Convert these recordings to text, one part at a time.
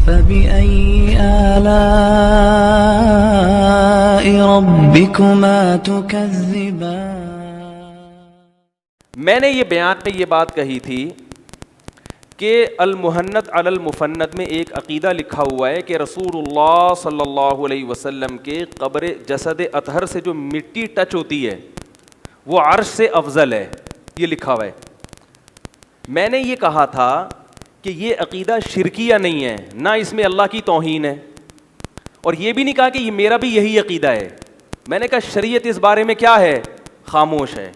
فبأي آلاء ربكما تكذبان. میں نے یہ بیان میں یہ بات کہی تھی کہ المحنت علی المفند میں ایک عقیدہ لکھا ہوا ہے کہ رسول اللہ صلی اللہ علیہ وسلم کے قبر جسد اطہر سے جو مٹی ٹچ ہوتی ہے وہ عرش سے افضل ہے، یہ لکھا ہوا ہے. میں نے یہ کہا تھا کہ یہ عقیدہ شرکیہ نہیں ہے، نہ اس میں اللہ کی توہین ہے، اور یہ بھی نہیں کہا کہ یہ میرا بھی یہی عقیدہ ہے. میں نے کہا شریعت اس بارے میں کیا ہے؟ خاموش ہے.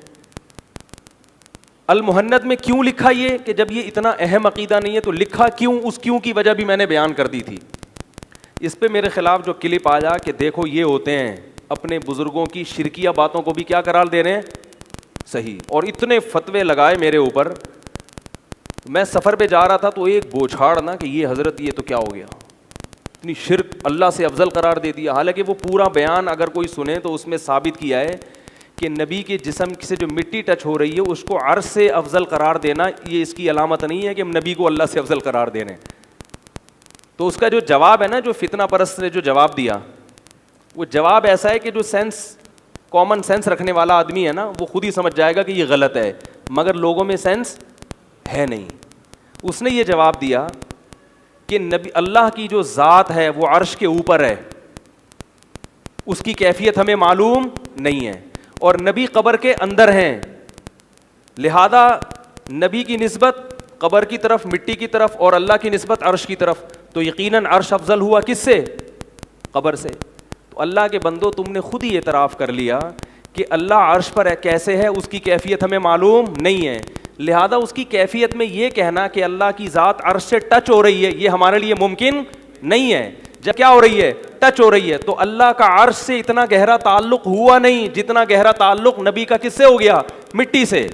المحند میں کیوں لکھا یہ کہ جب یہ اتنا اہم عقیدہ نہیں ہے تو لکھا کیوں؟ اس کیوں کی وجہ بھی میں نے بیان کر دی تھی. اس پہ میرے خلاف جو کلپ آیا کہ دیکھو یہ ہوتے ہیں اپنے بزرگوں کی شرکیہ باتوں کو بھی کیا قرار دے رہے ہیں صحیح، اور اتنے فتوے لگائے میرے اوپر. میں سفر پہ جا رہا تھا تو ایک بوچھاڑ نا کہ یہ حضرت یہ تو کیا ہو گیا، اتنی شرک اللہ سے افضل قرار دے دیا. حالانکہ وہ پورا بیان اگر کوئی سنے تو اس میں ثابت کیا ہے کہ نبی کے جسم سے جو مٹی ٹچ ہو رہی ہے اس کو عرش سے افضل قرار دینا یہ اس کی علامت نہیں ہے کہ ہم نبی کو اللہ سے افضل قرار دے رہے ہیں. تو اس کا جو جواب ہے نا، جو فتنہ پرست نے جو جواب دیا، وہ جواب ایسا ہے کہ جو کامن سینس رکھنے والا آدمی ہے نا وہ خود ہی سمجھ جائے گا کہ یہ غلط ہے، مگر لوگوں میں سینس ہے نہیں. اس نے یہ جواب دیا کہ نبی اللہ کی جو ذات ہے وہ عرش کے اوپر ہے، اس کی کیفیت ہمیں معلوم نہیں ہے، اور نبی قبر کے اندر ہیں، لہذا نبی کی نسبت قبر کی طرف، مٹی کی طرف، اور اللہ کی نسبت عرش کی طرف، تو یقیناً عرش افضل ہوا کس سے؟ قبر سے. تو اللہ کے بندو تم نے خود ہی اعتراف کر لیا کہ اللہ عرش پر ہے، کیسے ہے اس کی کیفیت ہمیں معلوم نہیں ہے، لہذا اس کی کیفیت میں یہ کہنا کہ اللہ کی ذات عرش سے ٹچ ہو رہی ہے یہ ہمارے لیے ممکن نہیں ہے. جب کیا ہو رہی ہے؟ ٹچ ہو رہی ہے. تو اللہ کا عرش سے اتنا گہرا تعلق ہوا نہیں جتنا گہرا تعلق نبی کا کس سے ہو گیا؟ مٹی سے.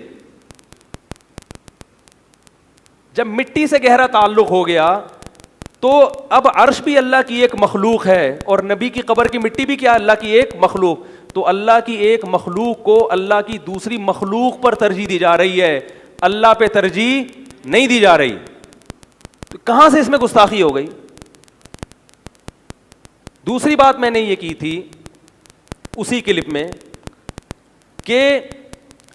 جب مٹی سے گہرا تعلق ہو گیا تو اب عرش بھی اللہ کی ایک مخلوق ہے اور نبی کی قبر کی مٹی بھی کیا؟ اللہ کی ایک مخلوق. تو اللہ کی ایک مخلوق کو اللہ کی دوسری مخلوق پر ترجیح دی جا رہی ہے، اللہ پہ ترجیح نہیں دی جا رہی. تو کہاں سے اس میں گستاخی ہو گئی؟ دوسری بات میں نے یہ کی تھی اسی کلپ میں کہ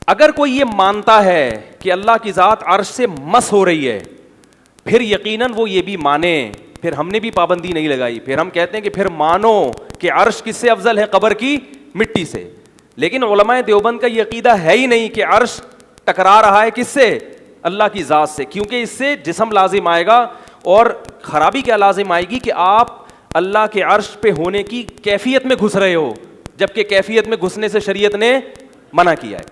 اگر کوئی یہ مانتا ہے کہ اللہ کی ذات عرش سے مس ہو رہی ہے پھر یقیناً وہ یہ بھی مانے، پھر ہم نے بھی پابندی نہیں لگائی، پھر ہم کہتے ہیں کہ پھر مانو کہ عرش کس سے افضل ہے؟ قبر کی مٹی سے. لیکن علماء دیوبند کا یہ عقیدہ ہے ہی نہیں کہ عرش ٹکرا رہا ہے کس سے؟ اللہ کی ذات سے، کیونکہ اس سے جسم لازم آئے گا، اور خرابی کیا لازم آئے گی کہ آپ اللہ کے عرش پہ ہونے کی کیفیت میں گھس رہے ہو، جبکہ کیفیت میں گھسنے سے شریعت نے منع کیا ہے.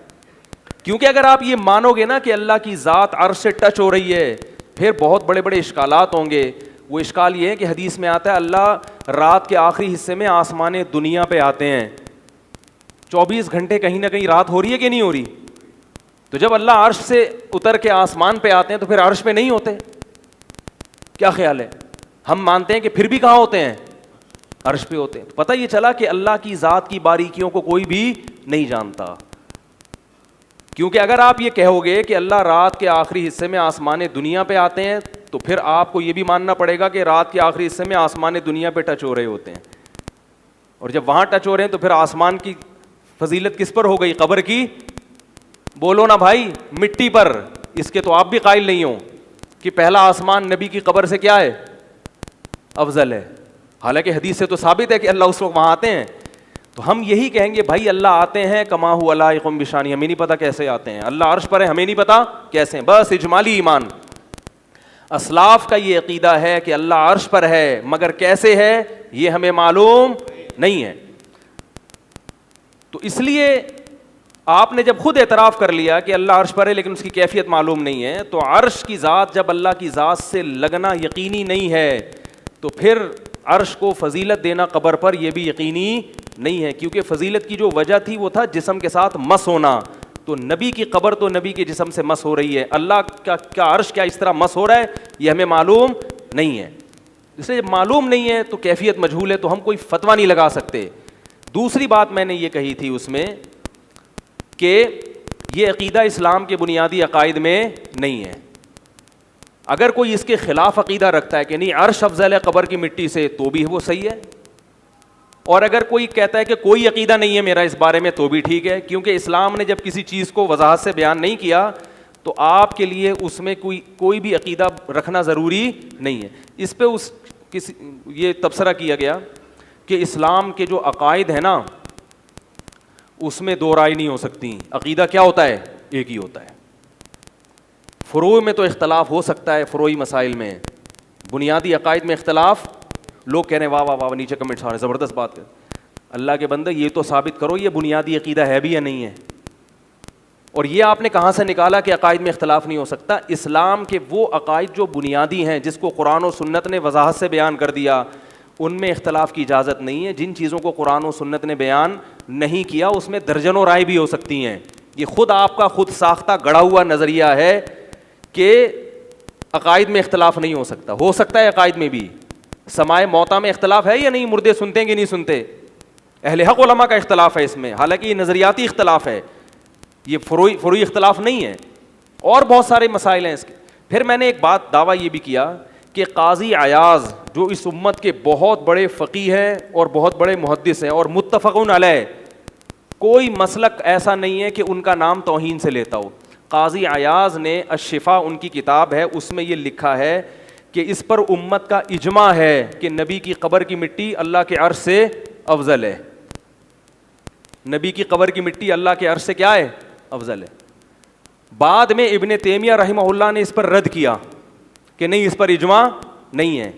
کیونکہ اگر آپ یہ مانو گے نا کہ اللہ کی ذات عرش سے ٹچ ہو رہی ہے پھر بہت بڑے بڑے اشکالات ہوں گے. وہ اشکال یہ ہے کہ حدیث میں آتا ہے اللہ رات کے آخری حصے میں آسمان دنیا پہ آتے ہیں، 24 گھنٹے کہیں نہ کہیں رات ہو رہی ہے کہ نہیں ہو رہی؟ تو جب اللہ عرش سے اتر کے آسمان پہ آتے ہیں تو پھر عرش پہ نہیں ہوتے؟ کیا خیال ہے؟ ہم مانتے ہیں کہ پھر بھی کہاں ہوتے ہیں؟ عرش پہ ہوتے ہیں. پتہ یہ چلا کہ اللہ کی ذات کی باریکیوں کو کوئی بھی نہیں جانتا. کیونکہ اگر آپ یہ کہو گے کہ اللہ رات کے آخری حصے میں آسمان دنیا پہ آتے ہیں تو پھر آپ کو یہ بھی ماننا پڑے گا کہ رات کے آخری حصے میں آسمان دنیا پہ ٹچ ہو رہے ہوتے ہیں، اور جب وہاں ٹچ ہو رہے ہیں تو پھر آسمان کی فضیلت کس پر ہو گئی؟ قبر کی. بولو نا بھائی، مٹی پر. اس کے تو آپ بھی قائل نہیں ہو کہ پہلا آسمان نبی کی قبر سے کیا ہے؟ افضل ہے. حالانکہ حدیث سے تو ثابت ہے کہ اللہ اس وقت وہاں آتے ہیں. تو ہم یہی کہیں گے بھائی اللہ آتے ہیں کما هو لائق بشانی، ہمیں نہیں پتا کیسے آتے ہیں. اللہ عرش پر ہے، ہمیں نہیں پتا کیسے. بس اجمالی ایمان. اسلاف کا یہ عقیدہ ہے کہ اللہ عرش پر ہے مگر کیسے ہے یہ ہمیں معلوم نہیں ہے. تو اس لیے آپ نے جب خود اعتراف کر لیا کہ اللہ عرش پر ہے لیکن اس کی کیفیت معلوم نہیں ہے، تو عرش کی ذات جب اللہ کی ذات سے لگنا یقینی نہیں ہے تو پھر عرش کو فضیلت دینا قبر پر یہ بھی یقینی نہیں ہے. کیونکہ فضیلت کی جو وجہ تھی وہ تھا جسم کے ساتھ مس ہونا. تو نبی کی قبر تو نبی کے جسم سے مس ہو رہی ہے، اللہ کا عرش کیا اس طرح مس ہو رہا ہے یہ ہمیں معلوم نہیں ہے. اس لیے معلوم نہیں ہے تو کیفیت مجہول ہے تو ہم کوئی فتویٰ نہیں لگا سکتے. دوسری بات میں نے یہ کہی تھی اس میں کہ یہ عقیدہ اسلام کے بنیادی عقائد میں نہیں ہے. اگر کوئی اس کے خلاف عقیدہ رکھتا ہے کہ نہیں عرش افضل ہے قبر کی مٹی سے تو بھی وہ صحیح ہے, اور اگر کوئی کہتا ہے کہ کوئی عقیدہ نہیں ہے میرا اس بارے میں تو بھی ٹھیک ہے, کیونکہ اسلام نے جب کسی چیز کو وضاحت سے بیان نہیں کیا تو آپ کے لیے اس میں کوئی بھی عقیدہ رکھنا ضروری نہیں ہے. اس پہ یہ تبصرہ کیا گیا کہ اسلام کے جو عقائد ہیں نا اس میں دو رائے نہیں ہو سکتی. عقیدہ کیا ہوتا ہے؟ ایک ہی ہوتا ہے. فروع میں تو اختلاف ہو سکتا ہے, فروعی مسائل میں, بنیادی عقائد میں اختلاف. لوگ کہہ رہے ہیں واہ واہ واہ, نیچے کمنٹس آ رہے ہیں زبردست بات کر. اللہ کے بندے یہ تو ثابت کرو یہ بنیادی عقیدہ ہے بھی یا نہیں ہے. اور یہ آپ نے کہاں سے نکالا کہ عقائد میں اختلاف نہیں ہو سکتا؟ اسلام کے وہ عقائد جو بنیادی ہیں جس کو قرآن و سنت نے وضاحت سے بیان کر دیا ان میں اختلاف کی اجازت نہیں ہے. جن چیزوں کو قرآن و سنت نے بیان نہیں کیا اس میں درجنوں رائے بھی ہو سکتی ہیں. یہ خود آپ کا خود ساختہ گڑھا ہوا نظریہ ہے کہ عقائد میں اختلاف نہیں ہو سکتا. ہو سکتا ہے عقائد میں بھی. سمائے موتا میں اختلاف ہے یا نہیں؟ مردے سنتے ہیں کہ نہیں سنتے؟ اہل حق علماء کا اختلاف ہے اس میں, حالانکہ یہ نظریاتی اختلاف ہے, یہ فروعی اختلاف نہیں ہے. اور بہت سارے مسائل ہیں اس کے. پھر میں نے ایک بات دعویٰ یہ بھی کیا کہ قاضی عیاض جو اس امت کے بہت بڑے فقیہ ہیں اور بہت بڑے محدث ہیں اور متفقون علیہ, کوئی مسلک ایسا نہیں ہے کہ ان کا نام توہین سے لیتا ہو. قاضی عیاض نے الشفا ان کی کتاب ہے اس میں یہ لکھا ہے کہ اس پر امت کا اجماع ہے کہ نبی کی قبر کی مٹی اللہ کے عرش سے افضل ہے. نبی کی قبر کی مٹی اللہ کے عرش سے کیا ہے؟ افضل ہے. بعد میں ابن تیمیہ رحمہ اللہ نے اس پر رد کیا کہ نہیں اس پر اجماع نہیں ہے.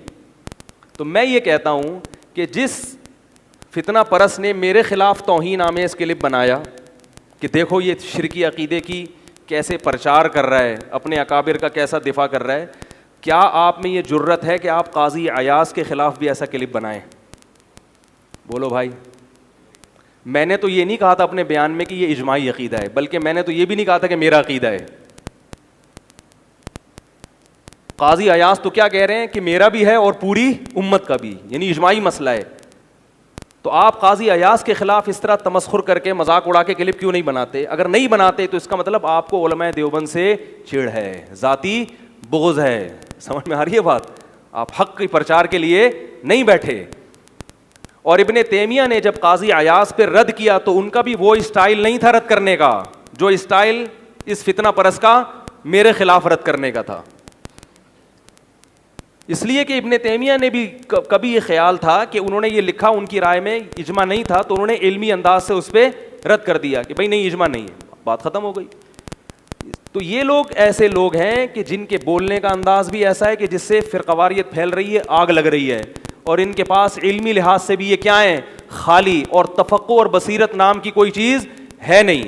تو میں یہ کہتا ہوں کہ جس فتنہ پرست نے میرے خلاف توہین آمیز کلپ بنایا کہ دیکھو یہ شرکی عقیدے کی کیسے پرچار کر رہا ہے, اپنے اکابر کا کیسا دفاع کر رہا ہے, کیا آپ میں یہ جرت ہے کہ آپ قاضی عیاض کے خلاف بھی ایسا کلپ بنائیں؟ بولو بھائی. میں نے تو یہ نہیں کہا تھا اپنے بیان میں کہ یہ اجماعی عقیدہ ہے, بلکہ میں نے تو یہ بھی نہیں کہا تھا کہ میرا عقیدہ ہے. قاضی عیاض تو کیا کہہ رہے ہیں کہ میرا بھی ہے اور پوری امت کا بھی, یعنی اجماعی مسئلہ ہے. تو آپ قاضی عیاض کے خلاف اس طرح تمسخر کر کے مذاق اڑا کے کلپ کیوں نہیں بناتے؟ اگر نہیں بناتے تو اس کا مطلب آپ کو علماء دیوبند سے چڑ ہے, ذاتی بغض ہے. سمجھ میں آ رہی ہے بات؟ آپ حق کی پرچار کے لیے نہیں بیٹھے. اور ابن تیمیہ نے جب قاضی عیاض پہ رد کیا تو ان کا بھی وہ اسٹائل نہیں تھا رد کرنے کا جو اسٹائل اس فتنہ پرست کا میرے خلاف رد کرنے کا تھا. اس لیے کہ ابن تیمیہ نے بھی کبھی یہ خیال تھا کہ انہوں نے یہ لکھا ان کی رائے میں اجماع نہیں تھا تو انہوں نے علمی انداز سے اس پہ رد کر دیا کہ بھائی نہیں اجماع نہیں ہے, بات ختم ہو گئی. تو یہ لوگ ایسے لوگ ہیں کہ جن کے بولنے کا انداز بھی ایسا ہے کہ جس سے فرقواریت پھیل رہی ہے, آگ لگ رہی ہے, اور ان کے پاس علمی لحاظ سے بھی یہ کیا ہیں؟ خالی, اور تفقہ اور بصیرت نام کی کوئی چیز ہے نہیں.